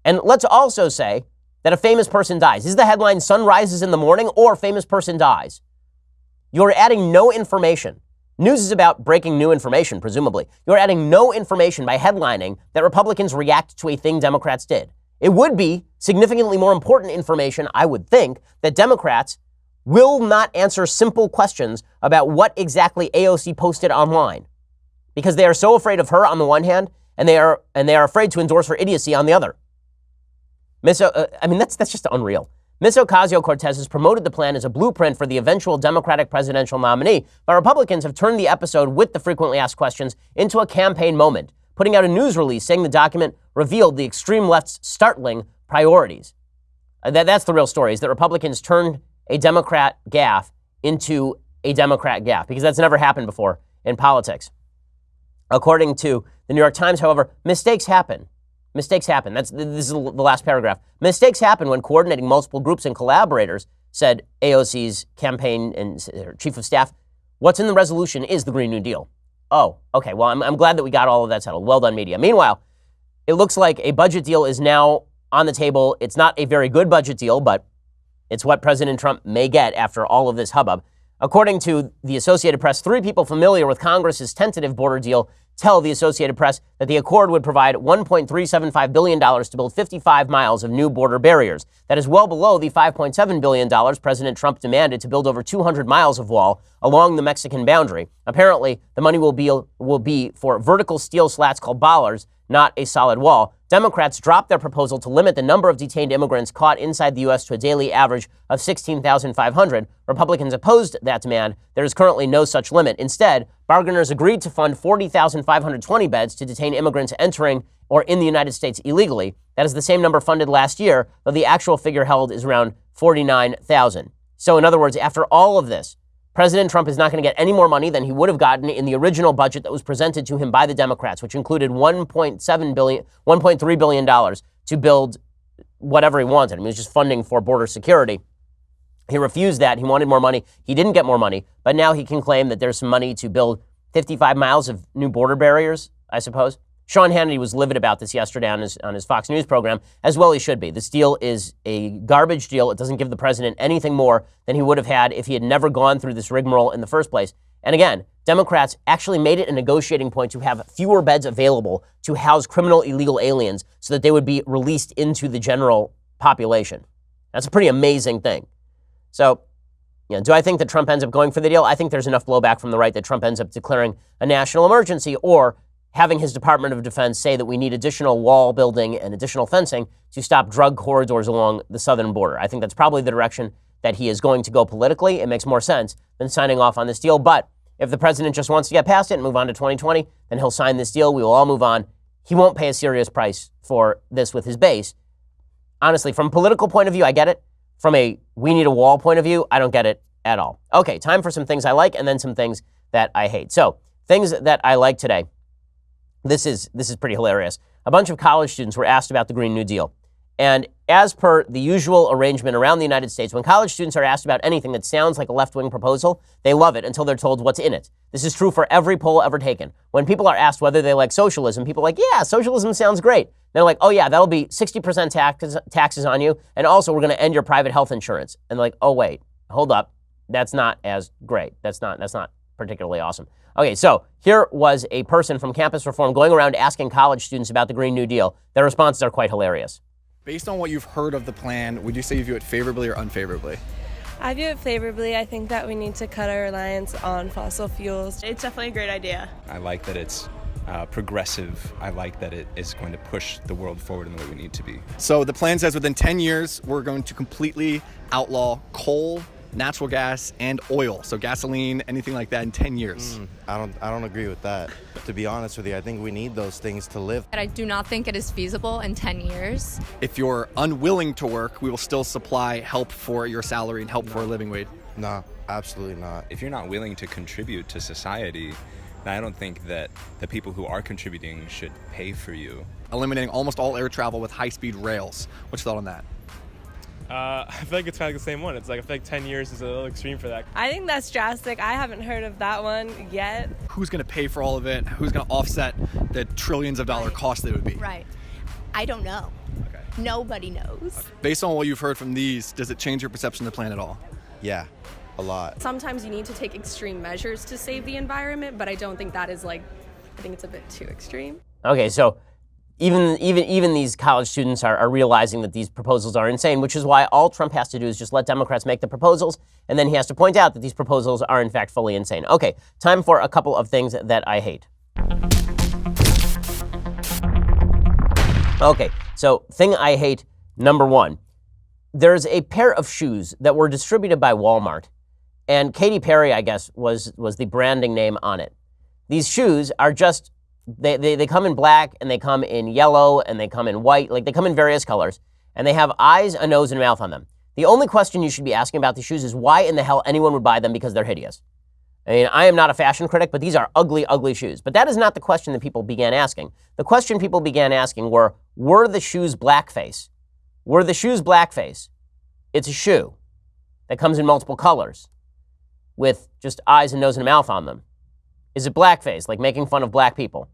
And let's also say that a famous person dies. Is the headline sun rises in the morning or famous person dies? You're adding no information. News is about breaking new information, presumably. You're adding no information by headlining that Republicans react to a thing Democrats did. It would be significantly more important information, I would think, that Democrats will not answer simple questions about what exactly AOC posted online, because they are so afraid of her on the one hand, and they are afraid to endorse her idiocy on the other. That's just unreal. Ms. Ocasio-Cortez has promoted the plan as a blueprint for the eventual Democratic presidential nominee, but Republicans have turned the episode with the frequently asked questions into a campaign moment, putting out a news release saying the document revealed the extreme left's startling priorities. That's the real story, is that Republicans turned a Democrat gaffe into a Democrat gaffe, because that's never happened before in politics. According to the New York Times, however, mistakes happen. Mistakes happen. This is the last paragraph. Mistakes happen when coordinating multiple groups and collaborators, said AOC's campaign and chief of staff. What's in the resolution is the Green New Deal. Oh, okay. Well, I'm glad that we got all of that settled. Well done, media. Meanwhile, it looks like a budget deal is now on the table. It's not a very good budget deal, but it's what President Trump may get after all of this hubbub. According to the Associated Press, 3 people familiar with Congress's tentative border deal tell the Associated Press that the accord would provide $1.375 billion to build 55 miles of new border barriers. That is well below the $5.7 billion President Trump demanded to build over 200 miles of wall along the Mexican boundary. Apparently, the money will be for vertical steel slats called bollards, not a solid wall. Democrats dropped their proposal to limit the number of detained immigrants caught inside the U.S. to a daily average of 16,500. Republicans opposed that demand. There is currently no such limit. Instead, bargainers agreed to fund 40,520 beds to detain immigrants entering or in the United States illegally. That is the same number funded last year, though the actual figure held is around 49,000. So in other words, after all of this, President Trump is not going to get any more money than he would have gotten in the original budget that was presented to him by the Democrats, which included $1.3 billion to build whatever he wanted. I mean, it was just funding for border security. He refused that. He wanted more money. He didn't get more money, but now he can claim that there's some money to build 55 miles of new border barriers, I suppose. Sean Hannity was livid about this yesterday on his Fox News program, as well he should be. This deal is a garbage deal. It doesn't give the president anything more than he would have had if he had never gone through this rigmarole in the first place. And again, Democrats actually made it a negotiating point to have fewer beds available to house criminal illegal aliens so that they would be released into the general population. That's a pretty amazing thing. So, do I think that Trump ends up going for the deal? I think there's enough blowback from the right that Trump ends up declaring a national emergency or having his Department of Defense say that we need additional wall building and additional fencing to stop drug corridors along the southern border. I think that's probably the direction that he is going to go politically. It makes more sense than signing off on this deal. But if the president just wants to get past it and move on to 2020, then he'll sign this deal. We will all move on. He won't pay a serious price for this with his base. Honestly, from a political point of view, I get it. From a we need a wall point of view, I don't get it at all. Okay, time for some things I like and then some things that I hate. So, things that I like today. This is pretty hilarious. A bunch of college students were asked about the Green New Deal. And as per the usual arrangement around the United States, when college students are asked about anything that sounds like a left-wing proposal, they love it until they're told what's in it. This is true for every poll ever taken. When people are asked whether they like socialism, people are like, yeah, socialism sounds great. They're like, oh yeah, that'll be 60% taxes on you, and also we're going to end your private health insurance. And they're like, oh wait, hold up, that's not as great. That's not particularly awesome. Okay, so here was a person from Campus Reform going around asking college students about the Green New Deal. Their responses are quite hilarious. Based on what you've heard of the plan, would you say you view it favorably or unfavorably? I view it favorably. I think that we need to cut our reliance on fossil fuels. It's definitely a great idea. I like that it's progressive. I like that it is going to push the world forward in the way we need to be. So the plan says within 10 years, we're going to completely outlaw coal, natural gas, and oil. So gasoline, anything like that in 10 years. I don't agree with that. To be honest with you, I think we need those things to live. I do not think it is feasible in 10 years. If you're unwilling to work, we will still supply help for your salary and help for a living wage. No, absolutely not. If you're not willing to contribute to society, then I don't think that the people who are contributing should pay for you. Eliminating almost all air travel with high-speed rails. What's your thought on that? I feel like it's kind of the same one. It's like, I feel like 10 years is a little extreme for that. I think that's drastic. I haven't heard of that one yet. Who's going to pay for all of it? Who's going to offset the trillions of dollar cost that it would be? Right. I don't know. Okay. Nobody knows. Okay. Based on what you've heard from these, does it change your perception of the plan at all? Yeah, a lot. Sometimes you need to take extreme measures to save the environment, but I don't think that is I think it's a bit too extreme. Okay, so even these college students are realizing that these proposals are insane, which is why all Trump has to do is just let Democrats make the proposals, and then he has to point out that these proposals are in fact fully insane. Okay, time for a couple of things that I hate. Okay, so thing I hate, number one. There's a pair of shoes that were distributed by Walmart, and Katy Perry, I guess, was the branding name on it. These shoes are just They come in black, and they come in yellow, and they come in white. Like, they come in various colors, and they have eyes, a nose, and a mouth on them. The only question you should be asking about these shoes is why in the hell anyone would buy them, because they're hideous. I mean, I am not a fashion critic, but these are ugly, ugly shoes. But that is not the question that people began asking. The question people began asking were the shoes blackface? Were the shoes blackface? It's a shoe that comes in multiple colors with just eyes and nose and a mouth on them. Is it blackface, like making fun of black people?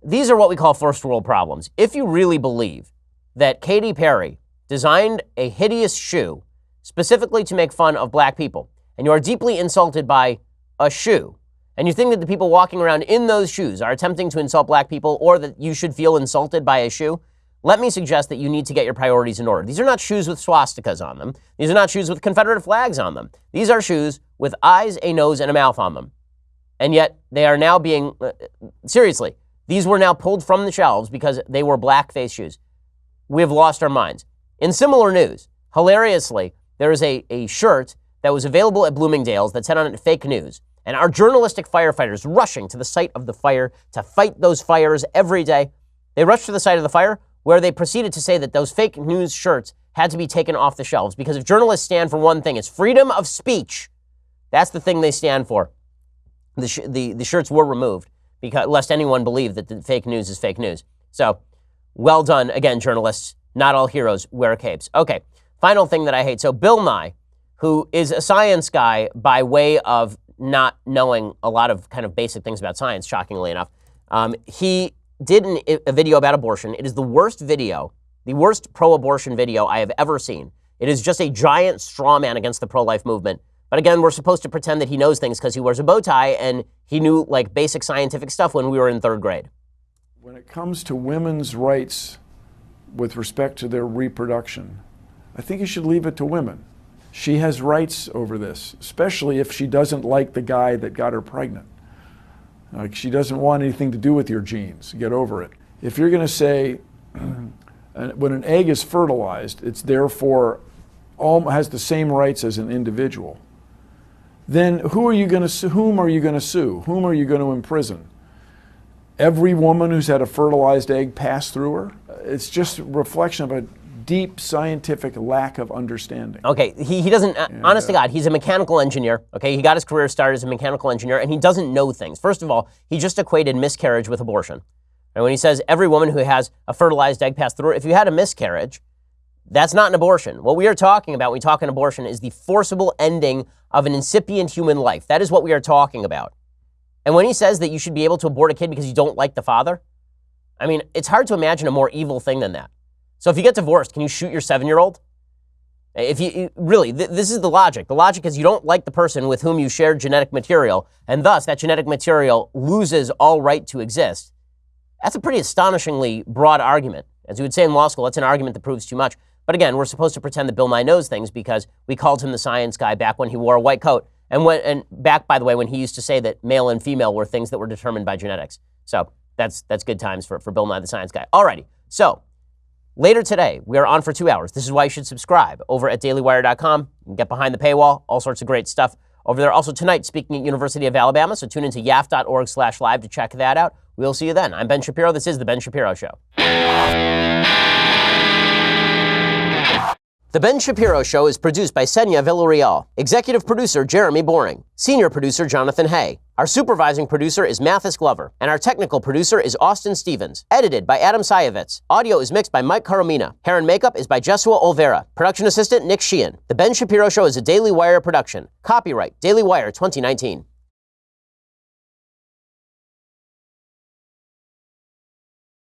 These are what we call first world problems. If you really believe that Katy Perry designed a hideous shoe specifically to make fun of black people, and you are deeply insulted by a shoe, and you think that the people walking around in those shoes are attempting to insult black people, or that you should feel insulted by a shoe, let me suggest that you need to get your priorities in order. These are not shoes with swastikas on them. These are not shoes with Confederate flags on them. These are shoes with eyes, a nose, and a mouth on them. And yet they are now being, seriously, these were now pulled from the shelves because they were blackface shoes. We have lost our minds. In similar news, hilariously, there is a shirt that was available at Bloomingdale's that said on it fake news. And our journalistic firefighters rushing to the site of the fire to fight those fires every day. They rushed to the site of the fire where they proceeded to say that those fake news shirts had to be taken off the shelves because if journalists stand for one thing, it's freedom of speech. That's the thing they stand for. The shirts were removed because lest anyone believe that the fake news is fake news. So, well done again, journalists. Not all heroes wear capes. Okay, final thing that I hate. So Bill Nye, who is a science guy by way of not knowing a lot of kind of basic things about science, shockingly enough, he did a video about abortion. It is the worst video, the worst pro-abortion video I have ever seen. It is just a giant straw man against the pro-life movement. But again, we're supposed to pretend that he knows things because he wears a bow tie and he knew like basic scientific stuff when we were in 3rd grade. When it comes to women's rights with respect to their reproduction, I think you should leave it to women. She has rights over this, especially if she doesn't like the guy that got her pregnant. Like, she doesn't want anything to do with your genes. Get over it. If you're going to say when an egg is fertilized, it's therefore has the same rights as an individual, then whom are you going to sue? Whom are you going to imprison? Every woman who's had a fertilized egg pass through her? It's just a reflection of a deep scientific lack of understanding. Okay, he doesn't, honest to God, he's a mechanical engineer, okay? He got his career started as a mechanical engineer, and he doesn't know things. First of all, he just equated miscarriage with abortion. And when he says every woman who has a fertilized egg pass through her, if you had a miscarriage, that's not an abortion. What we are talking about when we talk an abortion is the forcible ending of an incipient human life. That is what we are talking about. And when he says that you should be able to abort a kid because you don't like the father, I mean, it's hard to imagine a more evil thing than that. So if you get divorced, can you shoot your 7-year-old? If you really, this is the logic. The logic is you don't like the person with whom you shared genetic material, and thus that genetic material loses all right to exist. That's a pretty astonishingly broad argument. As you would say in law school, that's an argument that proves too much. But again, we're supposed to pretend that Bill Nye knows things because we called him the science guy back when he wore a white coat. And back, by the way, when he used to say that male and female were things that were determined by genetics. So that's good times for Bill Nye, the science guy. Alrighty, so later today, we are on for 2 hours. This is why you should subscribe over at dailywire.com. You can get behind the paywall, all sorts of great stuff over there. Also tonight, speaking at University of Alabama, so tune into yaf.org/live to check that out. We'll see you then. I'm Ben Shapiro. This is The Ben Shapiro Show. The Ben Shapiro Show is produced by Senya Villarreal, executive producer Jeremy Boring, senior producer Jonathan Hay. Our supervising producer is Mathis Glover, and our technical producer is Austin Stevens. Edited by Adam Sayevitz. Audio is mixed by Mike Caromina. Hair and makeup is by Jesua Olvera. Production assistant Nick Sheehan. The Ben Shapiro Show is a Daily Wire production. Copyright Daily Wire 2019.